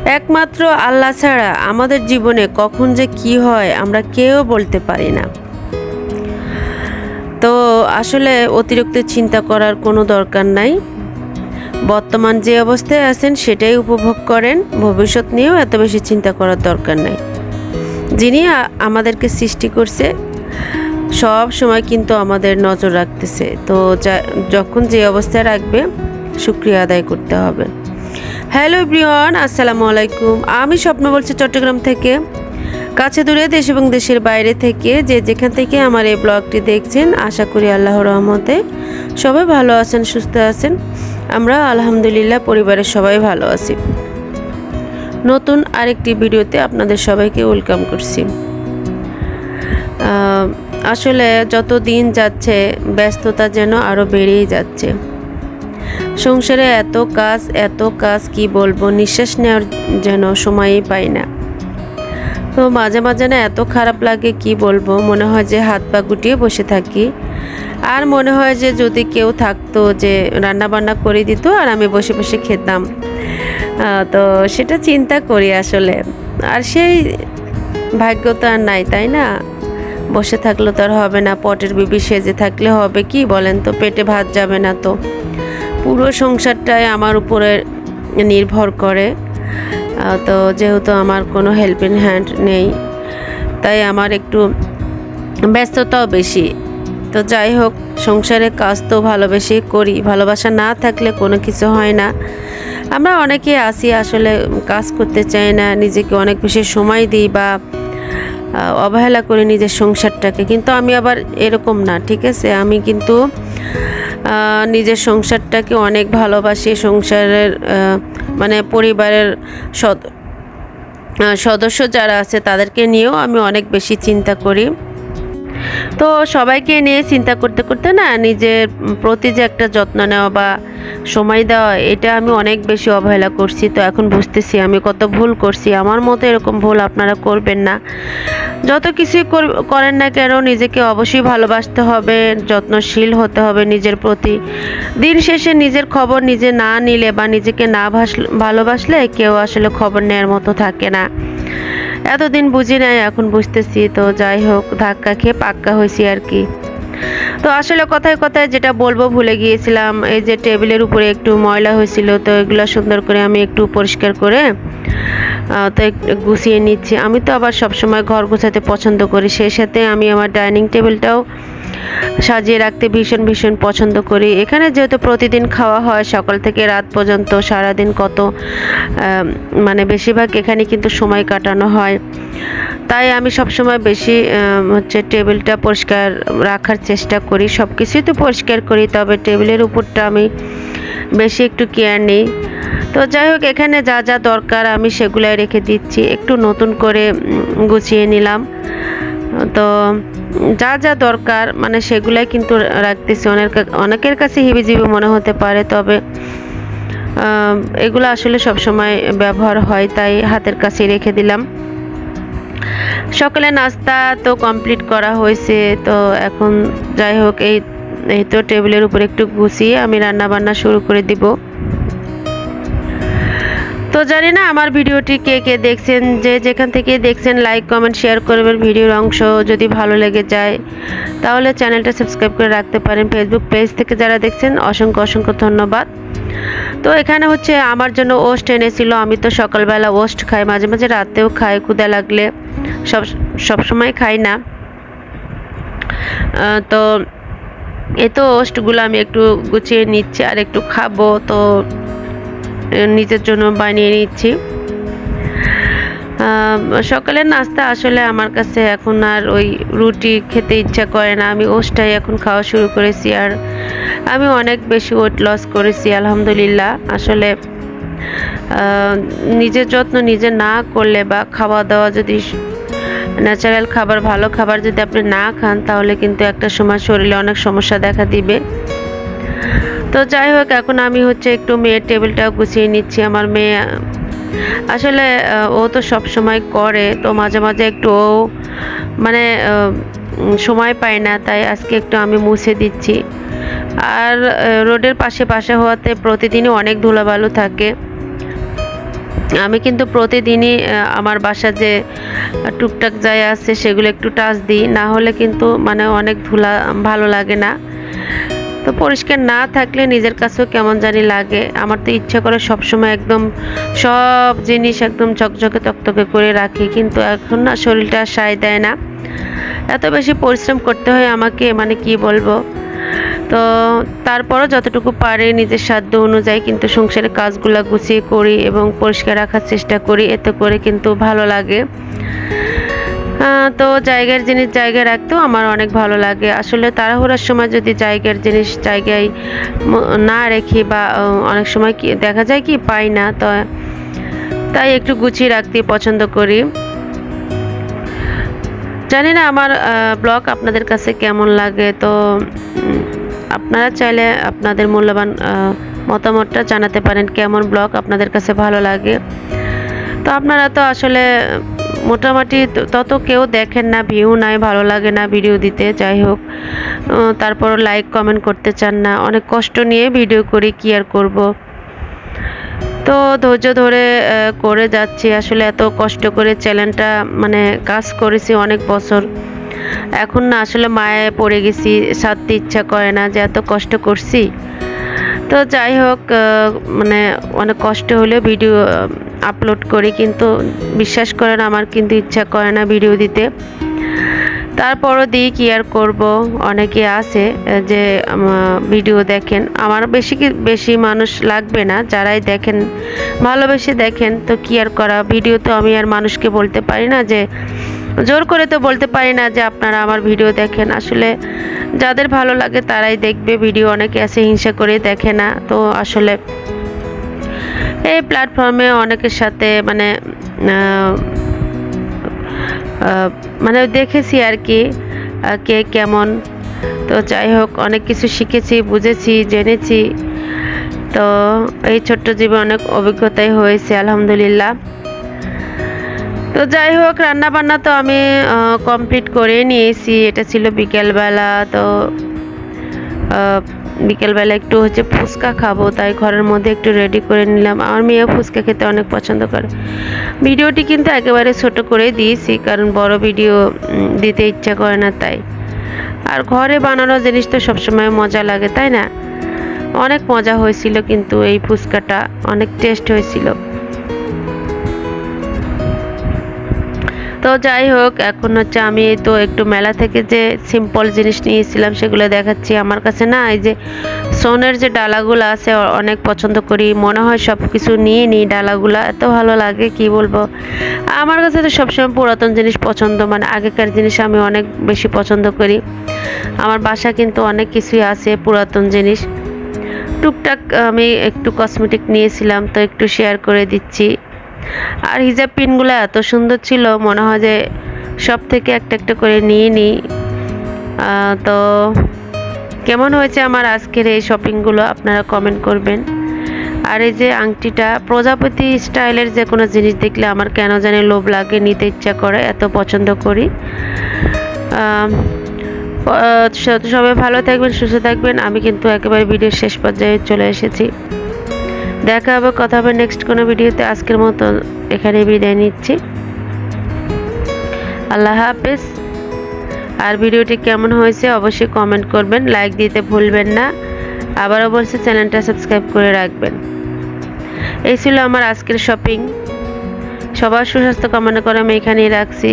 একমাত্র আল্লাহ ছাড়া আমাদের জীবনে কখন যে কি হয় আমরা কেউ বলতে পারি না। তো আসলে অতিরিক্ত চিন্তা করার কোনো দরকার নাই। বর্তমান যে অবস্থায় আছেন সেটাই উপভোগ করেন। ভবিষ্যৎ নিয়েও এত বেশি চিন্তা করার দরকার নাই। যিনি আমাদেরকে সৃষ্টি করছে সব সময় কিন্তু আমাদের নজর রাখতেছে। তো যখন যে অবস্থায় রাখবে শুকরিয়া আদায় করতে হবে। হ্যালো এভরিওয়ান, আসসালামু আলাইকুম। আমি স্বপ্ন বলছি চট্টগ্রাম থেকে। কাছে দূরে দেশ এবং দেশের বাইরে থেকে যে যেখান থেকে আমার এই ব্লগটি দেখছেন, আশা করি আল্লাহর রহমতে সবাই ভালো আছেন, সুস্থ আছেন। আমরা আলহামদুলিল্লাহ পরিবারের সবাই ভালো আছি। নতুন আরেকটি ভিডিওতে আপনাদের সবাইকে ওয়েলকাম করছি। আসলে যত দিন যাচ্ছে ব্যস্ততা যেন আরও বেড়েই যাচ্ছে। সংসারে এত কাজ কি বলবো, নিঃশ্বাস নেওয়ার যেন সময়ই পাই না। তো মাঝে মাঝে না এত খারাপ লাগে কি বলবো, মনে হয় যে হাত পা গুটিয়ে বসে থাকি। আর মনে হয় যে যদি কেউ থাকতো যে রান্না বান্না করে দিত আর আমি বসে বসে খেতাম। তো সেটা চিন্তা করি আসলে। আর সেই ভাগ্য তো আর নাই, তাই না? বসে থাকলে তো আর হবে না, পটের বিবি সেজে থাকলে হবে কি বলেন তো? পেটে ভাত যাবে না তো। পুরো সংসারটাই আমার উপরে নির্ভর করে। তো যেহেতু আমার কোনো হেল্পিং হ্যান্ড নেই, তাই আমার একটু ব্যস্ততাও বেশি। তো যাই হোক, সংসারের কাজ তো ভালোবেসে করি। ভালোবাসা না থাকলে কোনো কিছু হয় না। আমরা অনেকে আসি আসলে কাজ করতে চাই না, নিজেকে অনেক বেশি সময় দিই বা অবহেলা করি নিজের সংসারটাকে। কিন্তু আমি আবার এরকম না, ঠিক আছে? আমি কিন্তু নিজের সংসারটাকে অনেক ভালোবাসি। সংসারের মানে পরিবারের সদস্য যারা আছে তাদেরকে নিয়েও আমি অনেক বেশি চিন্তা করি। তো সবাইকে নিয়ে চিন্তা করতে করতে না নিজের প্রতি যে একটা যত্ন নেওয়া বা সময় দেওয়া, এটা আমি অনেক বেশি অবহেলা করছি। তো এখন বুঝতেছি আমি কত ভুল করছি। আমার মতো এরকম ভুল আপনারা করবেন না। যত কিছুই করেন না কেন, নিজেকে অবশ্যই ভালোবাসতে হবে, যত্নশীল হতে হবে নিজের প্রতি। দিন শেষে নিজের খবর নিজে না নিলে বা নিজেকে না ভালোবাসলে কেউ আসলে খবর নেওয়ার মতো থাকে না। এতদিন বুঝি নাই, এখন বুঝতেছি। তো যাই হোক, ধাক্কা খেয়ে পাক্কা হয়েছি আর কি। তো আসলে কথায় কথায় যেটা বলবো ভুলে গিয়েছিলাম। এই যে টেবিলের উপরে একটু ময়লা হয়েছিল, তো এগুলো সুন্দর করে আমি একটু পরিষ্কার করে তো একটু গুছিয়ে নিচ্ছি। আমি তো আবার সবসময় ঘর গোছাতে পছন্দ করি, সেই সাথে আমি আমার ডাইনিং টেবিলটাও সাজিয়ে রাখতে ভীষণ ভীষণ পছন্দ করি। এখানে যেহেতু প্রতিদিন খাওয়া হয় সকাল থেকে রাত পর্যন্ত, সারাদিন কত মানে বেশিরভাগ এখানে কিন্তু সময় কাটানো হয়। তাই আমি সবসময় বেশি টেবিলটা পরিষ্কার রাখার চেষ্টা করি। সব কিছুই তো পরিষ্কার করি, তবে টেবিলের উপরটা আমি বেশি একটু কেয়ার নিই। তো যাই হোক, এখানে যা যা দরকার আমি সেগুলাই রেখে দিচ্ছি। একটু নতুন করে গুছিয়ে নিলাম। তো যা যা দরকার মানে সেগুলাই কিন্তু রাখতেছি। অনেকের কাছে হিবিজিবি মনে হতে পারে, তবে এগুলো আসলে সবসময় ব্যবহার হয়, তাই হাতের কাছে রেখে দিলাম। সকালে নাস্তা তো কমপ্লিট করা হয়েছে। তো এখন যাই হোক, এই তো টেবিলের উপর একটু গুছিয়ে আমি রান্না বান্না শুরু করে দিব। তো জানি না আমার ভিডিওটি কে কে দেখছেন, যে যেখান থেকে দেখছেন লাইক কমেন্ট শেয়ার করবেন। ভিডিওর অংশ যদি ভালো লেগে যায় তাহলে চ্যানেলটা সাবস্ক্রাইব করে রাখতে পারেন। ফেসবুক পেজ থেকে যারা দেখছেন অসংখ্য অসংখ্য ধন্যবাদ। তো এখানে হচ্ছে আমার জন্য ওস্ট এনেছিল। আমি তো সকালবেলা ওস্ট খাই, মাঝে মাঝে রাতেও খাই ক্ষুধা লাগলে, সব সময় খাই না। তো এই তো ওস্টগুলো আমি একটু গুছিয়ে নিচ্ছি আর একটু খাবো, তো নিজের জন্য বানিয়ে নিচ্ছি। সকালের নাস্তা আসলে আমার কাছে এখন আর ওই রুটি খেতে ইচ্ছা করে না। আমি ওটসটাই এখন খাওয়া শুরু করেছি। আর আমি অনেক বেশি ওয়েট লস করেছি আলহামদুলিল্লাহ। আসলে নিজের যত্ন নিজে না করলে বা খাওয়া দাওয়া যদি ন্যাচারাল খাবার, ভালো খাবার যদি আপনি না খান, তাহলে কিন্তু একটা সময় শরীরে অনেক সমস্যা দেখা দিবে। তো যাই হোক, এখন আমি হচ্ছে একটু মেয়ের টেবিলটাও গুছিয়ে নিচ্ছি। আমার মেয়ে আসলে ও তো সব সময় করে, তো মাঝে মাঝে একটু ও মানে সময় পায় না, তাই আজকে একটু আমি মুছে দিচ্ছি। আর রোডের পাশে হওয়াতে প্রতিদিনই অনেক ধুলাবালু থাকে। আমি কিন্তু প্রতিদিনই আমার বাসা যে টুকটাক জায়গা আছে সেগুলো একটু টাচ দিই, না হলে কিন্তু মানে অনেক ধুলা ভালো লাগে না। তো পরিষ্কার না থাকলে নিজের কাছেও কেমন জানি লাগে। আমার তো ইচ্ছা করে সবসময় একদম সব জিনিস একদম ঝকঝকে তকতকে করে রাখি, কিন্তু এখন না শরীরটা সায় দেয় না, এত বেশি পরিশ্রম করতে হয় আমাকে, মানে কি বলবো। তো তারপরও যতটুকু পারি নিজের সাধ্য অনুযায়ী কিন্তু সংসারের কাজগুলো গুছিয়ে করি এবং পরিষ্কার রাখার চেষ্টা করি, এতে করে কিন্তু ভালো লাগে। তো জায়গার জিনিস জায়গায় রাখতেও আমার অনেক ভালো লাগে। আসলে তাড়াহুড়ার সময় যদি জায়গার জিনিস জায়গায় না রেখি বা অনেক সময় কি দেখা যায় কি পাই না, তো তাই একটু গুছিয়ে রাখতে পছন্দ করি। জানি না আমার ব্লগ আপনাদের কাছে কেমন লাগে, তো আপনারা চাইলে আপনাদের মূল্যবান মতামতটা জানাতে পারেন কেমন ব্লগ আপনাদের কাছে ভালো লাগে। তো আপনারা তো আসলে মোটামুটি তত কেউ দেখেন না, ভিউ নাই, ভালো লাগে না ভিডিও দিতে, যাই হোক তারপর লাইক কমেন্ট করতে চান না। অনেক কষ্ট নিয়ে ভিডিও করি, কি আর করব। তো ধৈর্য ধরে করে যাচ্ছি। আসলে এত কষ্ট করে চ্যানেলটা মানে কাজ করেছি অনেক বছর, এখন না আসলে মায়ে পড়ে গেছি, ছাড়তে ইচ্ছা করে না যে এত কষ্ট করছি। তো যাই হোক মানে অনেক কষ্ট হলেও ভিডিও আপলোড করি, কিন্তু বিশ্বাস করেন আমার কিন্তু ইচ্ছা করে না ভিডিও দিতে, তারপরও দিই, কি আর করব। অনেকে আছে যে ভিডিও দেখেন, আমার বেশি মানুষ লাগবে না, যারাই দেখেন ভালোবেসে দেখেন, তো কি আর করা। ভিডিও তো আমি আর মানুষকে বলতে পারি না যে, জোর করে তো বলতে পারি না যে আপনারা আমার ভিডিও দেখেন। আসলে যাদের ভালো লাগে তারাই দেখবে ভিডিও, অনেকে আছে হিংসা করে দেখে না। তো আসলে এই প্ল্যাটফর্মে অনেকের সাথে মানে মানে দেখেছি আর কি কে কেমন। তো যাই হোক অনেক কিছু শিখেছি, বুঝেছি, জেনেছি। তো এই ছোট্ট জীবনে অনেক অভিজ্ঞতাই হয়েছে আলহামদুলিল্লাহ। তো যাই হোক রান্না বান্না তো আমি কমপ্লিট করে নিয়েছি। এটা ছিল বিকেলবেলা। তো বিকেলবেলা একটু হচ্ছে ফুচকা খাবো, তাই ঘরের মধ্যে একটু রেডি করে নিলাম। আমার মেয়েও ফুচকা খেতে অনেক পছন্দ করে। ভিডিওটি কিন্তু একেবারে ছোট করে দিয়েছি, কারণ বড় ভিডিও দিতে ইচ্ছা করে না তাই। আর ঘরে বানানো জিনিস তো সবসময় মজা লাগে, তাই না? অনেক মজা হয়েছিল, কিন্তু এই ফুচকাটা অনেক টেস্ট হয়েছিল। তো যাই হোক এখন হচ্ছে আমি তো একটু মেলা থেকে যে সিম্পল জিনিস নিয়েছিলাম সেগুলো দেখাচ্ছি। আমার কাছে না এই যে সোনের যে ডালাগুলো আছে অনেক পছন্দ করি, মনে হয় সব কিছু নিয়ে নিই, ডালাগুলো এত ভালো লাগে কি বলবো। আমার কাছে তো সবসময় পুরাতন জিনিস পছন্দ, মানে আগেকার জিনিস আমি অনেক বেশি পছন্দ করি। আমার বাসা কিন্তু অনেক কিছুই আছে পুরাতন জিনিস। টুকটাক আমি একটু কসমেটিক নিয়েছিলাম, তো একটু শেয়ার করে দিচ্ছি। আর হিজাব পিনগুলো এত সুন্দর ছিল, মনে হয় যে সব থেকে একটা একটা করে নিয়ে নিই। তো কেমন হয়েছে আমার আজকের এই শপিংগুলো আপনারা কমেন্ট করবেন। আর এই যে আংটিটা প্রজাপতি স্টাইলের যে কোনো জিনিস দেখলে আমার কেন জানি লোভ লাগে, নিতে ইচ্ছা করে, এত পছন্দ করি। সবাই ভালো থাকবেন, সুস্থ থাকবেন। আমি কিন্তু একেবারে ভিডিওর শেষ পর্যায়ে চলে এসেছি। দেখা হবে, কথা হবে নেক্সট কোনো ভিডিওতে। আজকের মতো এখানে বিদায় নিচ্ছি। আল্লাহ হাফেজ। আর ভিডিওটি কেমন হয়েছে অবশ্যই কমেন্ট করবেন, লাইক দিতে ভুলবেন না। আবারও বলছি চ্যানেলটা সাবস্ক্রাইব করে রাখবেন। এই ছিল আমার আজকের শপিং। সবার সুস্বাস্থ্য কামনা করে আমি এখানেই রাখছি।